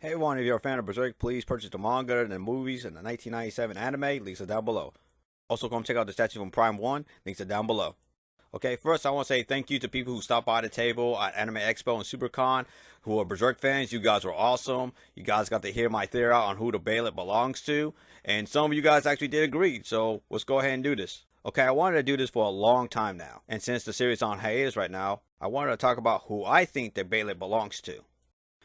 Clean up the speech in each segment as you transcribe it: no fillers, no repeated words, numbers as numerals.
Hey everyone, if you're a fan of Berserk, please purchase the manga and the movies and the 1997 anime. Links are down below. Also, come check out the statue from Prime 1. Links are down below. Okay, first I want to say thank you to people who stopped by the table at Anime Expo and SuperCon who are Berserk fans. You guys were awesome. You guys got to hear my theory out on who the Behelit belongs to. And some of you guys actually did agree. So let's go ahead and do this. Okay, I wanted to do this for a long time now. And since the series is on hiatus right now, I wanted to talk about who I think the Behelit belongs to.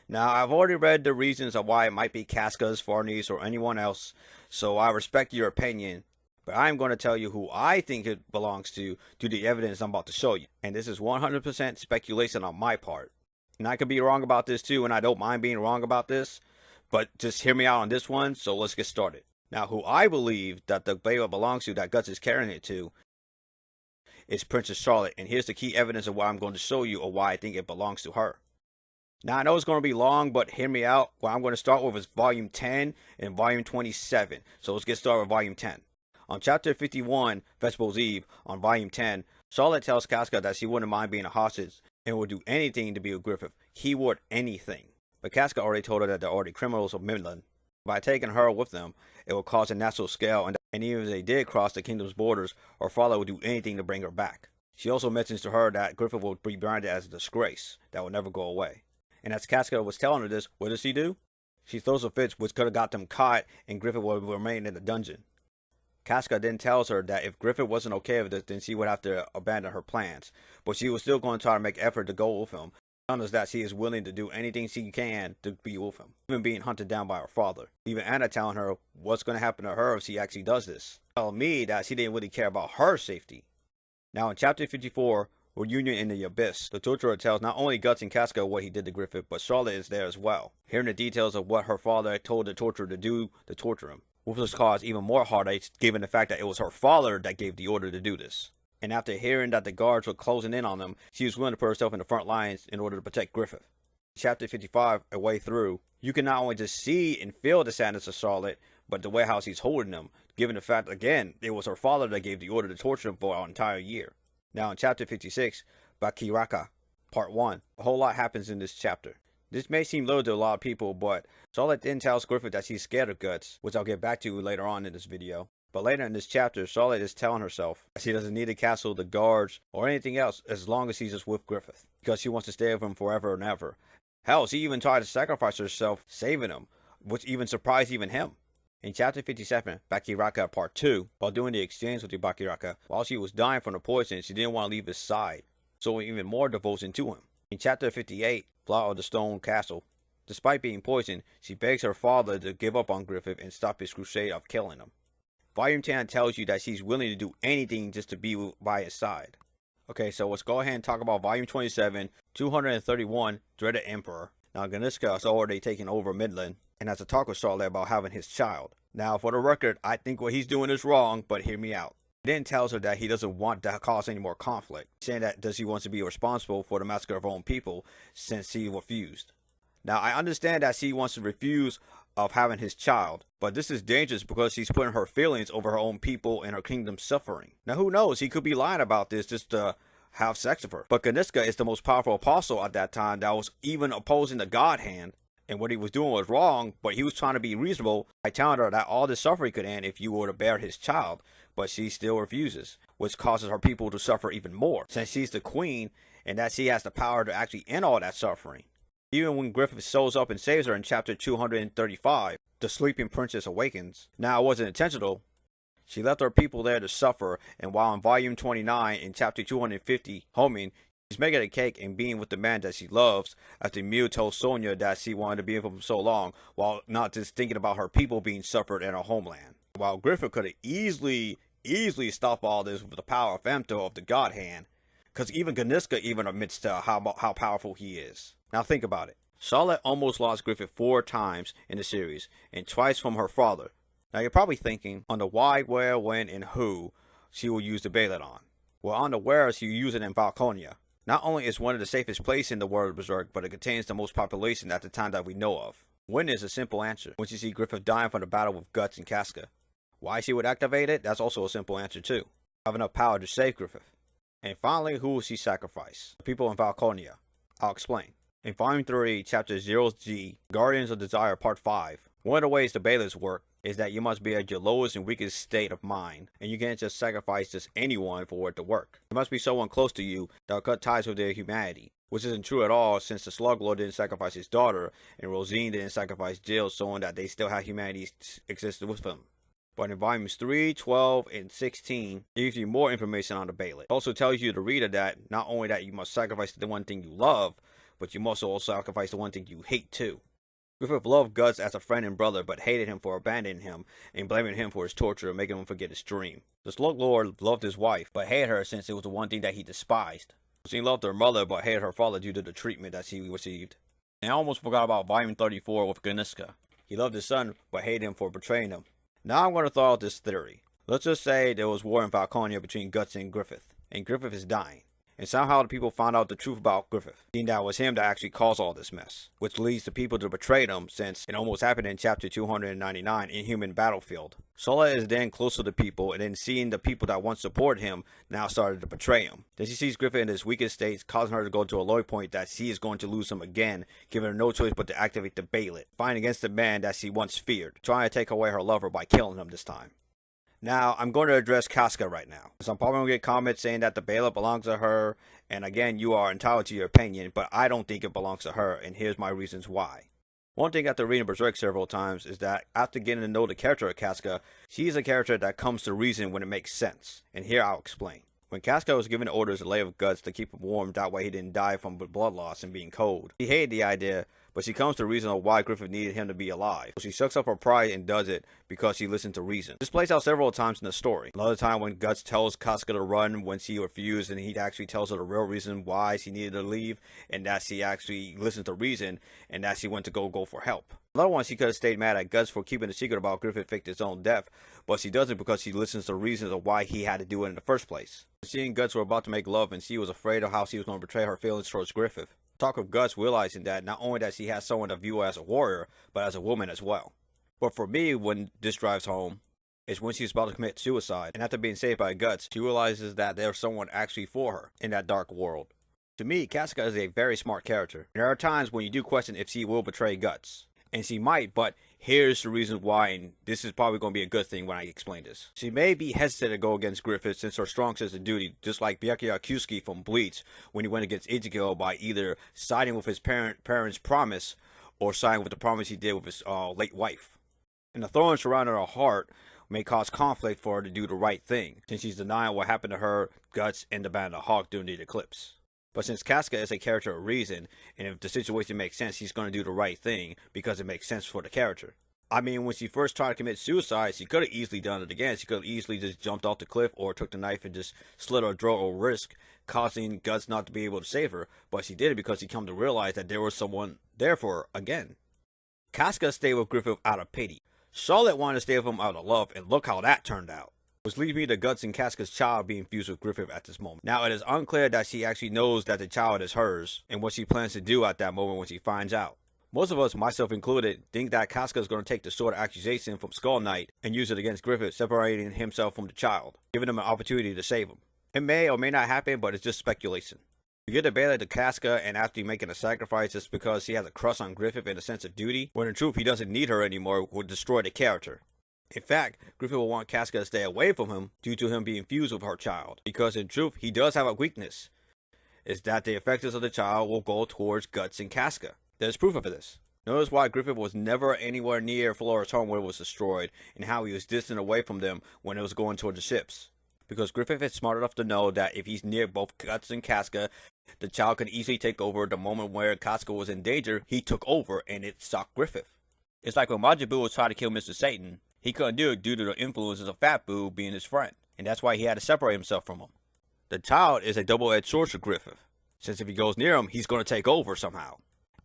Now, I've already read the reasons of why it might be Casca's, Farnese, or anyone else, so I respect your opinion, but I'm going to tell you who I think it belongs to due to the evidence I'm about to show you. And this is 100% speculation on my part. And I could be wrong about this too, and I don't mind being wrong about this, but just hear me out on this one, so let's get started. Now, who I believe that the Behelit belongs to, that Guts is carrying it to, is Princess Charlotte, and here's the key evidence of why I'm going to show you, or why I think it belongs to her. Now, I know it's going to be long, but hear me out. What I'm going to start with is Volume 10 and Volume 27. So let's get started with Volume 10. On Chapter 51, Vegetables Eve, on Volume 10, Charlotte tells Casca that she wouldn't mind being a hostage and would do anything to be with Griffith. Keyword, anything. But Casca already told her that they're already criminals of Midland. By taking her with them, it would cause a national scale, and even if they did cross the kingdom's borders, her father would do anything to bring her back. She also mentions to her that Griffith would be branded as a disgrace that would never go away. And as Casca was telling her this, what does she do? She throws a fit which could have got them caught and Griffith would remain in the dungeon. Casca then tells her that if Griffith wasn't okay with this, then she would have to abandon her plans. But she was still going to try to make effort to go with him. Telling us that she is willing to do anything she can to be with him. Even being hunted down by her father. Even Anna telling her what's going to happen to her if she actually does this. Telling me that she didn't really care about her safety. Now in Chapter 54, Reunion in the Abyss, the torturer tells not only Guts and Casca what he did to Griffith, but Charlotte is there as well, hearing the details of what her father told the torturer to do to torture him, which was caused even more heartache given the fact that it was her father that gave the order to do this. And after hearing that the guards were closing in on them, she was willing to put herself in the front lines in order to protect Griffith. Chapter 55, a way through, you can not only just see and feel the sadness of Charlotte, but the way how she's holding them, given the fact, again, it was her father that gave the order to torture him for an entire year. Now in Chapter 56, Bakiraka, Part 1, a whole lot happens in this chapter. This may seem little to a lot of people, but Charlotte then tells Griffith that she's scared of Guts, which I'll get back to later on in this video. But later in this chapter, Charlotte is telling herself that she doesn't need the castle, the guards, or anything else as long as she's just with Griffith, because she wants to stay with him forever and ever. Hell, she even tried to sacrifice herself, saving him, which even surprised even him. In Chapter 57, Bakiraka Part 2, while doing the exchange with the Bakiraka, while she was dying from the poison, she didn't want to leave his side, so even more devotion to him. In Chapter 58, Flower of the Stone Castle, despite being poisoned, she begs her father to give up on Griffith and stop his crusade of killing him. Volume 10 tells you that she's willing to do anything just to be by his side. Okay, so let's go ahead and talk about Volume 27, 231, Dreaded Emperor. Now Ganiska has already taken over Midland, and has a talk with Charlotte about having his child. Now, for the record, I think what he's doing is wrong, but hear me out. He then tells her that he doesn't want to cause any more conflict, saying that he wants to be responsible for the massacre of her own people, since he refused. Now, I understand that she wants to refuse of having his child, but this is dangerous because she's putting her feelings over her own people and her kingdom suffering. Now, who knows, he could be lying about this just to have sex with her. But Ganiska is the most powerful apostle at that time that was even opposing the God Hand. And what he was doing was wrong, but he was trying to be reasonable by telling her that all this suffering could end if you were to bear his child. But she still refuses, which causes her people to suffer even more, since she's the queen and that she has the power to actually end all that suffering. Even when Griffith shows up and saves her in Chapter 235, the sleeping princess awakens. Now, it wasn't intentional. She left her people there to suffer, and while in Volume 29 in Chapter 250, homing, she's making a cake and being with the man that she loves, after Mew told Sonya that she wanted to be with him for so long, while not just thinking about her people being suffered in her homeland. While Griffith could have easily stopped all this with the power of Femto of the God Hand, because even Ganiska even admits to how powerful he is. Now think about it. Charlotte almost lost Griffith 4 times in the series, and twice from her father. Now you're probably thinking on the why, where, when, and who she will use the Behelit on. Well, on the where, she will use it in Valconia. Not only is one of the safest places in the world of Berserk, but it contains the most population at the time that we know of. When is a simple answer, when you see Griffith dying from the battle with Guts and Casca. Why she would activate it, that's also a simple answer too. Have enough power to save Griffith. And finally, who will she sacrifice? The people in Valconia. I'll explain. In Volume 3, Chapter 0G, Guardians of Desire Part 5, one of the ways the Behelits work is that you must be at your lowest and weakest state of mind, and you can't just sacrifice just anyone for it to work. It must be someone close to you that will cut ties with their humanity, which isn't true at all since the Slug Lord didn't sacrifice his daughter, and Rosine didn't sacrifice Jill, showing that they still have humanity existed with them. But in volumes 3, 12, and 16, it gives you more information on the Behelit. It also tells you, the reader, that not only that you must sacrifice the one thing you love, but you must also sacrifice the one thing you hate too. Griffith loved Guts as a friend and brother, but hated him for abandoning him and blaming him for his torture and making him forget his dream. The Slug Lord loved his wife, but hated her since it was the one thing that he despised. She loved her mother, but hated her father due to the treatment that she received. And I almost forgot about volume 34 with Ganiska. He loved his son, but hated him for betraying him. Now I'm going to throw out this theory. Let's just say there was war in Falconia between Guts and Griffith is dying. And somehow the people found out the truth about Griffith, seeing that it was him that actually caused all this mess, which leads the people to betray them, since it almost happened in chapter 299 in Human Battlefield. Sola is then close to the people, and then seeing the people that once supported him now started to betray him. Then she sees Griffith in his weakest state, causing her to go to a low point that she is going to lose him again, giving her no choice but to activate the Behelit, fighting against the man that she once feared, trying to take away her lover by killing him this time. Now, I'm going to address Casca right now, because I'm probably going to get comments saying that the Behelit belongs to her, and again, you are entitled to your opinion, but I don't think it belongs to her, and here's my reasons why. One thing after reading Berserk several times is that after getting to know the character of Casca, she is a character that comes to reason when it makes sense, and here I'll explain. When Casca was given orders to lay with Guts to keep him warm, that way he didn't die from blood loss and being cold, he hated the idea, but she comes to reason of why Griffith needed him to be alive. So she sucks up her pride and does it because she listened to reason. This plays out several times in the story. Another time when Guts tells Casca to run when she refused, and he actually tells her the real reason why she needed to leave, and that she actually listened to reason, and that she went to go for help. Another one, she could have stayed mad at Guts for keeping the secret about Griffith faked his own death, but she doesn't because she listens to reasons of why he had to do it in the first place. She and Guts were about to make love, and she was afraid of how she was going to betray her feelings towards Griffith. Talk of Guts realizing that not only that she has someone to view as a warrior, but as a woman as well. But for me, when this drives home, is when she's about to commit suicide, and after being saved by Guts, she realizes that there's someone actually for her in that dark world. To me, Casca is a very smart character. There are times when you do question if she will betray Guts. And she might, but here's the reason why, and this is probably going to be a good thing when I explain this. She may be hesitant to go against Griffith since her strong sense of duty, just like Byakuya Kyusuke from Bleach when he went against Ichigo by either siding with his parents' promise or siding with the promise he did with his late wife. And the thorns surrounding her heart may cause conflict for her to do the right thing, since she's denying what happened to her, Guts, and the Band of Hawk during the eclipse. But since Casca is a character of reason, and if the situation makes sense, he's going to do the right thing because it makes sense for the character. I mean, when she first tried to commit suicide, she could have easily done it again. She could have easily just jumped off the cliff or took the knife and just slit her throat or risk causing Guts not to be able to save her. But she did it because she come to realize that there was someone there for her again. Casca stayed with Griffith out of pity. Charlotte wanted to stay with him out of love, and look how that turned out. Which leads me to Guts and Casca's child being fused with Griffith at this moment. Now, it is unclear that she actually knows that the child is hers, and what she plans to do at that moment when she finds out. Most of us, myself included, think that Casca is going to take the sword of accusation from Skull Knight and use it against Griffith, separating himself from the child, giving him an opportunity to save him. It may or may not happen, but it's just speculation. You get the Behelit to Casca, and after making a sacrifice just because he has a crush on Griffith and a sense of duty, when in truth he doesn't need her anymore, would destroy the character. In fact, Griffith will want Casca to stay away from him due to him being fused with her child, because in truth, he does have a weakness. Is that the affections of the child will go towards Guts and Casca. There's proof of this. Notice why Griffith was never anywhere near Flora's home when it was destroyed, and how he was distant away from them when it was going toward the ships. Because Griffith is smart enough to know that if he's near both Guts and Casca, the child can easily take over. The moment where Casca was in danger, he took over, and it shocked Griffith. It's like when Majin Buu was trying to kill Mr. Satan, he couldn't do it due to the influences of Fat Buu being his friend, and that's why he had to separate himself from him. The child is a double-edged sword for Griffith, since if he goes near him, he's going to take over somehow.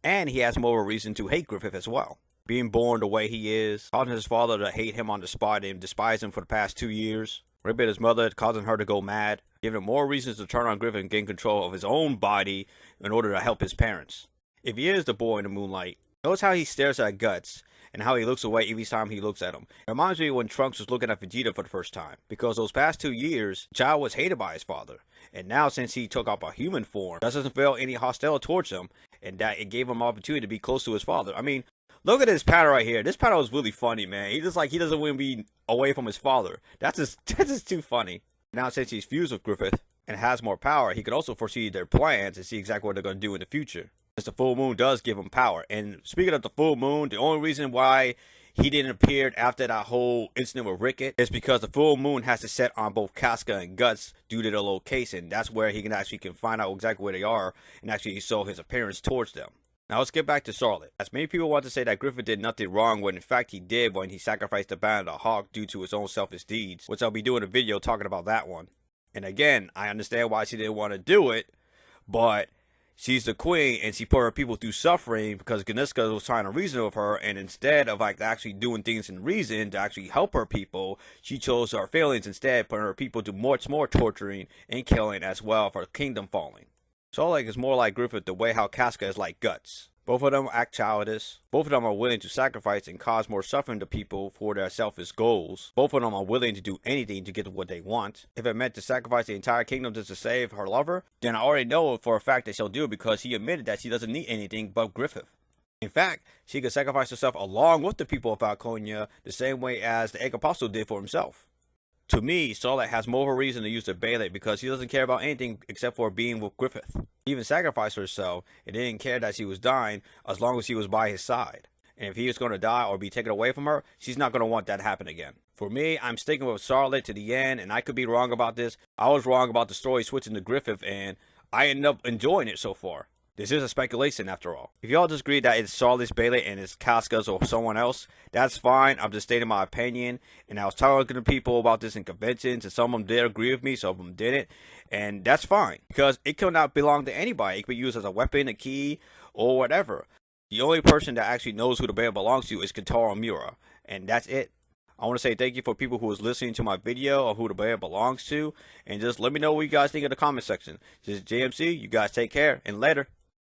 And he has more of a reason to hate Griffith as well. Being born the way he is, causing his father to hate him on the spot and despise him for the past 2 years, raping his mother, causing her to go mad, giving him more reasons to turn on Griffith and gain control of his own body in order to help his parents. If he is the boy in the moonlight, notice how he stares at Guts, and how he looks away every time he looks at him. It reminds me when Trunks was looking at Vegeta for the first time, because those past 2 years, the child was hated by his father, and now since he took up a human form, doesn't feel any hostility towards him, and that it gave him opportunity to be close to his father. I mean, look at this panel right here. This panel is really funny, man. He just like he doesn't want to be away from his father. That's just too funny. Now since he's fused with Griffith and has more power, he can also foresee their plans and see exactly what they're going to do in the future. Since the full moon does give him power. And speaking of the full moon, the only reason why he didn't appear after that whole incident with Ricket is because the full moon has to set on both Casca and Guts due to their location. That's where he can actually find out exactly where they are and actually show his appearance towards them. Now let's get back to Charlotte. As many people want to say that Griffith did nothing wrong when in fact he did when he sacrificed the Banner of the Hawk due to his own selfish deeds, which I'll be doing a video talking about that one. And again, I understand why she didn't want to do it, but she's the queen and she put her people through suffering because Ganiska was trying to reason with her, and instead of like actually doing things in reason to actually help her people, she chose her feelings instead, putting her people to much more torturing and killing as well for kingdom falling. Charlotte is more like Griffith the way how Casca is like Guts. Both of them act childish. Both of them are willing to sacrifice and cause more suffering to people for their selfish goals. Both of them are willing to do anything to get what they want. If it meant to sacrifice the entire kingdom just to save her lover, then I already know for a fact that she'll do it because he admitted that she doesn't need anything but Griffith. In fact, she could sacrifice herself along with the people of Falconia the same way as the Egg Apostle did for himself. To me, Charlotte has more of a reason to use the Behelit because she doesn't care about anything except for being with Griffith. She even sacrificed herself and didn't care that she was dying as long as he was by his side. And if he was going to die or be taken away from her, she's not going to want that to happen again. For me, I'm sticking with Charlotte to the end, and I could be wrong about this. I was wrong about the story switching to Griffith, and I ended up enjoying it so far. This is a speculation after all. If y'all disagree that it's Charlotte's Behelit and it's Casca's or someone else, that's fine. I'm just stating my opinion. And I was talking to people about this in conventions, and some of them did agree with me, some of them didn't. And that's fine, because it could not belong to anybody. It could be used as a weapon, a key, or whatever. The only person that actually knows who the Behelit belongs to is Kentaro Miura. And that's it. I want to say thank you for people who was listening to my video of who the Behelit belongs to. And just let me know what you guys think in the comment section. This is JMC. You guys take care, and later.